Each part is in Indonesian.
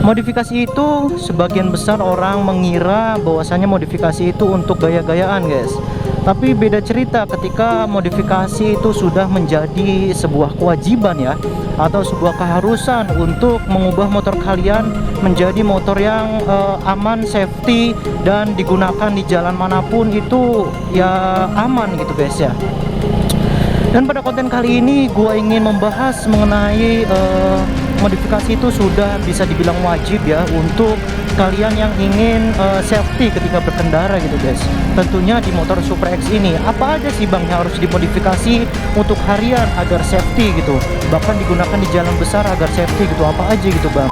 Modifikasi itu sebagian besar orang mengira bahwasanya modifikasi itu untuk gaya-gayaan, guys. Tapi beda cerita ketika modifikasi itu sudah menjadi sebuah kewajiban ya, atau sebuah keharusan untuk mengubah motor kalian menjadi motor yang aman, safety, dan digunakan di jalan manapun itu ya aman gitu guys ya. Dan pada konten kali ini gua ingin membahas mengenai modifikasi itu sudah bisa dibilang wajib ya untuk kalian yang ingin safety ketika berkendara gitu guys. Tentunya di motor Supra X ini apa aja sih bang yang harus dimodifikasi untuk harian agar safety gitu, bahkan digunakan di jalan besar agar safety gitu, apa aja gitu bang.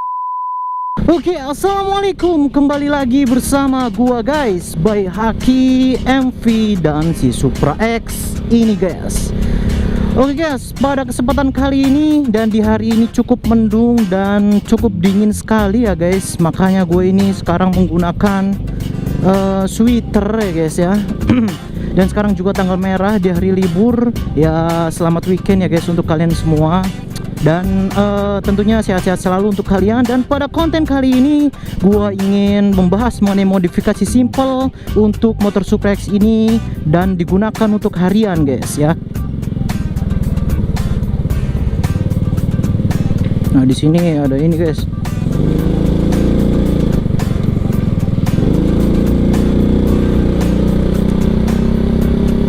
Oke, assalamualaikum, kembali lagi bersama gua guys, by Haki, MV, dan si Supra X ini guys. Oke guys, pada kesempatan kali ini dan di hari ini cukup mendung dan cukup dingin sekali ya guys. Makanya gue ini sekarang menggunakan sweater ya guys ya. Dan sekarang juga tanggal merah di hari libur ya. Selamat weekend ya guys untuk kalian semua. Dan tentunya sehat-sehat selalu untuk kalian. Dan pada konten kali ini gue ingin membahas mengenai modifikasi simple untuk motor Supra X ini dan digunakan untuk harian guys ya. Nah, di sini ada ini guys.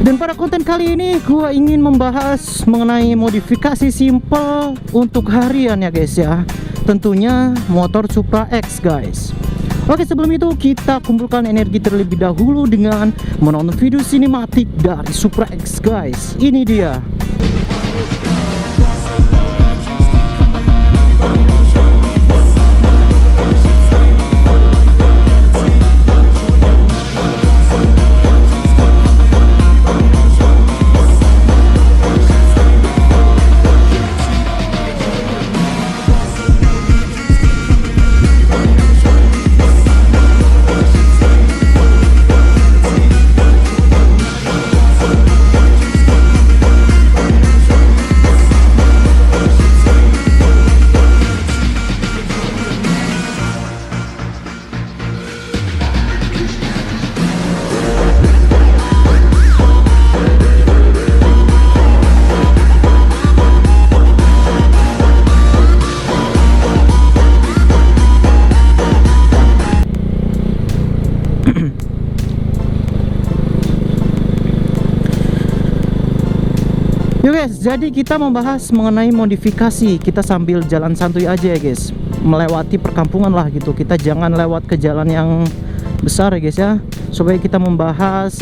Dan pada konten kali ini gua ingin membahas mengenai modifikasi simple untuk harian ya guys ya. Tentunya motor Supra X guys. Oke, sebelum itu kita kumpulkan energi terlebih dahulu dengan menonton video sinematik dari Supra X guys. Ini dia. Yuk guys, jadi kita membahas mengenai modifikasi. Kita sambil jalan santuy aja ya guys, melewati perkampungan lah gitu. Kita jangan lewat ke jalan yang besar ya guys ya, supaya kita membahas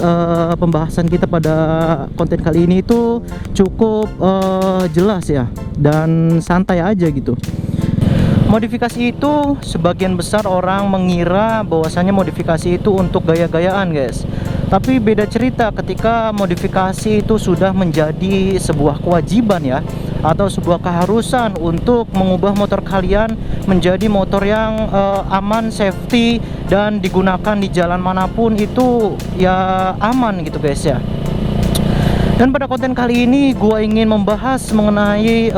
pembahasan kita pada konten kali ini itu cukup jelas ya, dan santai aja gitu. Modifikasi itu sebagian besar orang mengira bahwasanya modifikasi itu untuk gaya-gayaan guys. Tapi beda cerita ketika modifikasi itu sudah menjadi sebuah kewajiban ya, atau sebuah keharusan untuk mengubah motor kalian menjadi motor yang aman, safety, dan digunakan di jalan manapun itu ya aman gitu guys ya. Dan pada konten kali ini gue ingin membahas mengenai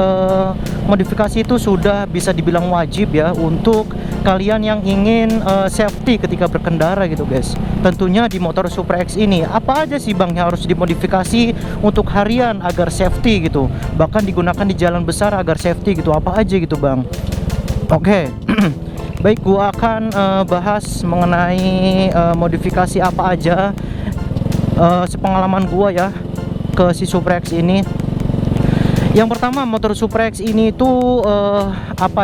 modifikasi itu sudah bisa dibilang wajib ya untuk kalian yang ingin safety ketika berkendara gitu guys. Tentunya di motor Supra X ini apa aja sih bang yang harus dimodifikasi untuk harian agar safety gitu, bahkan digunakan di jalan besar agar safety gitu, apa aja gitu bang. Oke. Baik, gua akan bahas mengenai modifikasi apa aja sepengalaman gua ya ke si Supra X ini. Yang pertama, motor Supra X ini tuh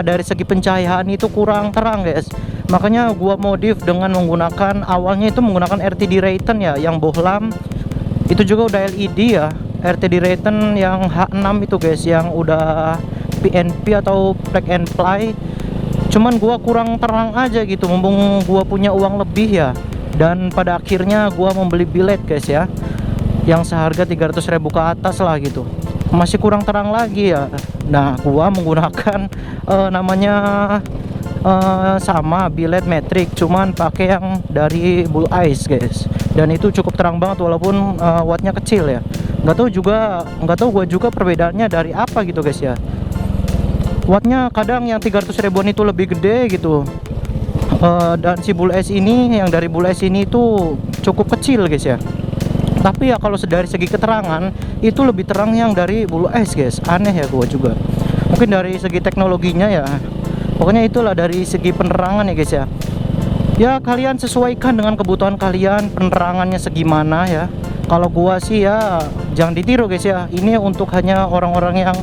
dari segi pencahayaan itu kurang terang guys. Makanya gua modif dengan menggunakan, awalnya itu menggunakan RTD Rayton ya, yang bohlam. Itu juga udah LED ya, RTD Rayton yang H6 itu guys, yang udah PNP atau plug and play. Cuman gua kurang terang aja gitu, mumpung gua punya uang lebih ya. Dan pada akhirnya gua membeli billet guys ya, yang seharga 300.000 ke atas lah gitu. Masih kurang terang lagi ya. Nah, gua menggunakan namanya sama billet metrik, cuman pakai yang dari Bull Eyes guys. Dan itu cukup terang banget walaupun wattnya kecil ya. Nggak tahu gua juga perbedaannya dari apa gitu guys ya. Wattnya kadang yang 300 ribuan itu lebih gede gitu, Dan si Bull S ini, yang dari Bull S ini itu cukup kecil guys ya. Tapi ya kalau dari segi keterangan itu lebih terang yang dari Bull S guys. Aneh ya gua juga. Mungkin dari segi teknologinya ya. Pokoknya itulah dari segi penerangan ya guys ya. Ya kalian sesuaikan dengan kebutuhan kalian, penerangannya segimana ya. Kalau gua sih ya jangan ditiru guys ya. Ini untuk hanya orang-orang yang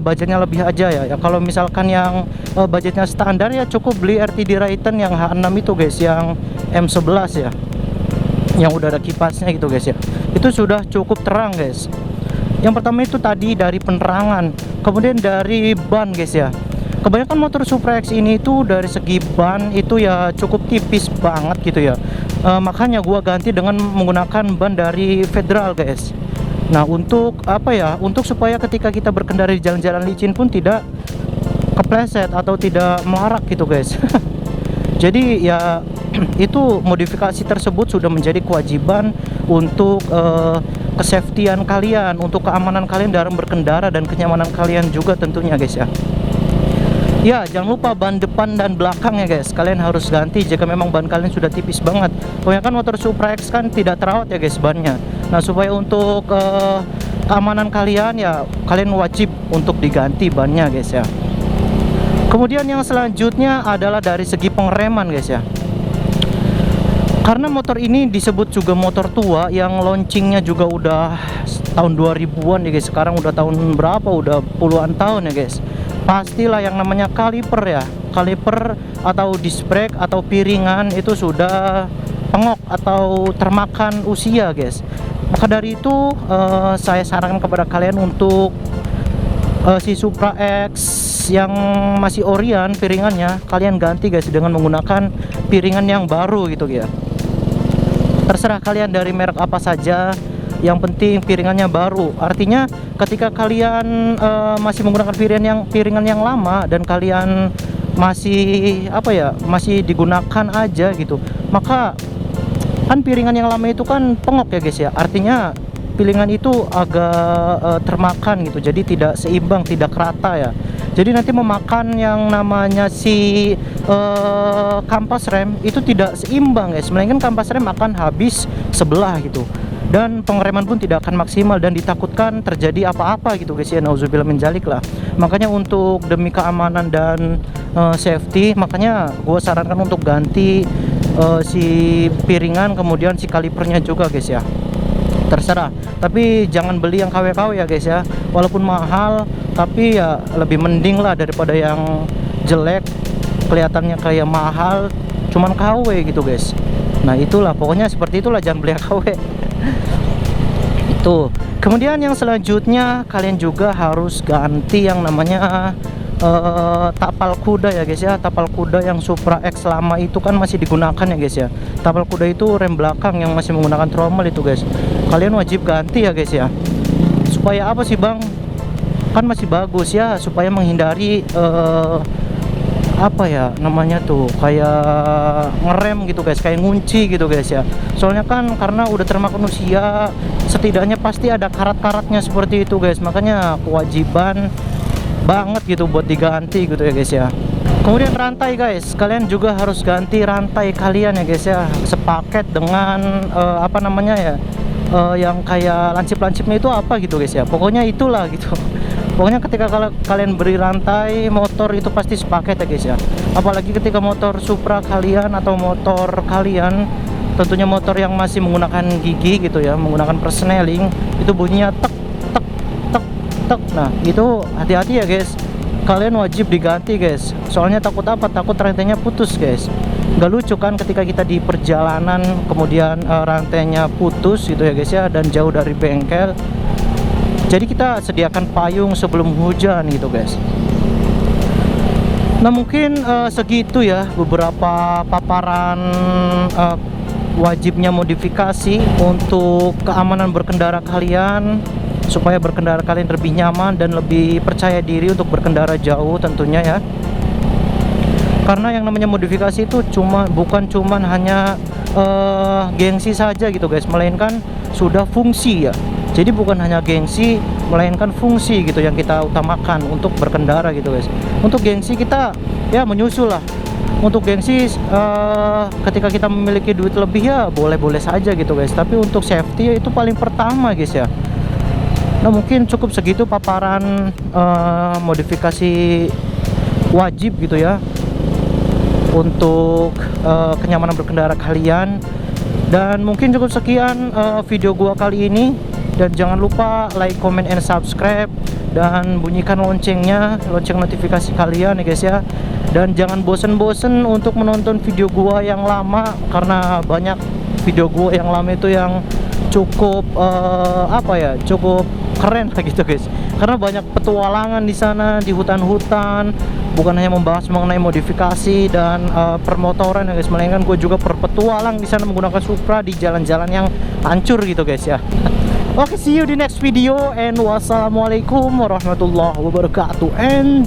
budgetnya lebih aja ya. Kalau misalkan yang budgetnya standar ya cukup beli RTD Rayton yang H6 itu guys, yang M11 ya, yang udah ada kipasnya gitu guys ya. Itu sudah cukup terang guys. Yang pertama itu tadi dari penerangan, kemudian dari ban guys ya. Kebanyakan motor Supra X ini tuh dari segi ban itu ya cukup tipis banget gitu ya. Makanya gua ganti dengan menggunakan ban dari Federal guys. Nah untuk apa ya, untuk supaya ketika kita berkendara di jalan-jalan licin pun tidak kepleset atau tidak melarak gitu guys. Jadi ya itu modifikasi tersebut sudah menjadi kewajiban untuk kesafetyan kalian, untuk keamanan kalian dalam berkendara dan kenyamanan kalian juga tentunya guys ya. Ya jangan lupa ban depan dan belakang ya guys, kalian harus ganti jika memang ban kalian sudah tipis banget. Pokoknya kan motor Supra X kan tidak terawat ya guys bannya. Nah supaya untuk keamanan kalian ya kalian wajib untuk diganti bannya guys ya. Kemudian yang selanjutnya adalah dari segi pengereman guys ya. Karena motor ini disebut juga motor tua, yang launchingnya juga udah tahun 2000-an ya guys. Sekarang udah tahun berapa, udah puluhan tahun ya guys. Pastilah yang namanya kaliper ya, kaliper atau disc brake atau piringan itu sudah pengok atau termakan usia guys. Maka dari itu saya sarankan kepada kalian untuk si Supra X yang masih orian piringannya, kalian ganti guys dengan menggunakan piringan yang baru gitu ya. Terserah kalian dari merek apa saja, yang penting piringannya baru. Artinya ketika kalian masih menggunakan piringan yang lama dan kalian masih apa ya, masih digunakan aja gitu, maka kan piringan yang lama itu kan pengok ya guys ya. Artinya piringan itu agak termakan gitu, jadi tidak seimbang, tidak rata ya. Jadi nanti memakan yang namanya si kampas rem itu tidak seimbang guys, melainkan kampas rem akan habis sebelah gitu, dan pengereman pun tidak akan maksimal dan ditakutkan terjadi apa-apa gitu guys ya, nauzubillah min dzalik lah. Makanya untuk demi keamanan dan safety, makanya gue sarankan untuk ganti si piringan, kemudian si kalipernya juga guys ya. Terserah, tapi jangan beli yang KW-KW ya guys ya. Walaupun mahal, tapi ya lebih mending lah daripada yang jelek, kelihatannya kayak mahal cuman KW gitu guys. Nah itulah, pokoknya seperti itulah, jangan beli yang KW. Itu. Kemudian yang selanjutnya kalian juga harus ganti yang namanya tapal kuda ya guys ya. Tapal kuda yang Supra X lama itu kan masih digunakan ya guys ya. Tapal kuda itu rem belakang yang masih menggunakan trommel itu guys, kalian wajib ganti ya guys ya. Supaya apa sih bang? Kan masih bagus ya, supaya menghindari apa ya namanya tuh, kayak ngerem gitu guys, kayak ngunci gitu guys ya. Soalnya kan karena udah termakan usia, setidaknya pasti ada karat-karatnya seperti itu guys. Makanya kewajiban banget gitu buat diganti gitu ya guys ya. Kemudian rantai guys, kalian juga harus ganti rantai kalian ya guys ya, sepaket dengan apa namanya ya, yang kayak lancip-lancipnya itu apa gitu guys ya. Pokoknya itulah gitu. Pokoknya ketika kalian beri rantai motor itu pasti sepaket ya guys ya. Apalagi ketika motor Supra kalian atau motor kalian, tentunya motor yang masih menggunakan gigi gitu ya, menggunakan persneling, itu bunyinya tek tek tek tek. Nah itu hati-hati ya guys, kalian wajib diganti guys. Soalnya takut apa? Takut rantainya putus guys. Gak lucu kan ketika kita di perjalanan kemudian rantainya putus gitu ya guys ya, dan jauh dari bengkel. Jadi kita sediakan payung sebelum hujan gitu guys. Nah mungkin segitu ya beberapa paparan wajibnya modifikasi untuk keamanan berkendara kalian, supaya berkendara kalian lebih nyaman dan lebih percaya diri untuk berkendara jauh tentunya ya. Karena yang namanya modifikasi itu bukan cuman hanya gengsi saja gitu guys, melainkan sudah fungsi ya. Jadi bukan hanya gengsi, melainkan fungsi gitu yang kita utamakan untuk berkendara gitu guys. Untuk gengsi kita ya menyusul lah, untuk gengsi, ketika kita memiliki duit lebih ya boleh-boleh saja gitu guys, tapi untuk safety ya itu paling pertama guys ya. Nah mungkin cukup segitu paparan modifikasi wajib gitu ya untuk kenyamanan berkendara kalian. Dan mungkin cukup sekian video gua kali ini, dan jangan lupa like, comment, and subscribe, dan bunyikan loncengnya, lonceng notifikasi kalian ya guys ya. Dan jangan bosen-bosen untuk menonton video gua yang lama, karena banyak video gua yang lama itu yang cukup cukup keren lah gitu guys, karena banyak petualangan di sana di hutan-hutan, bukan hanya membahas mengenai modifikasi dan permotoran ya guys, melainkan gue juga berpetualang di sana menggunakan Supra di jalan-jalan yang hancur gitu guys ya. Oke, see you di next video, and wassalamualaikum warahmatullahi wabarakatuh, and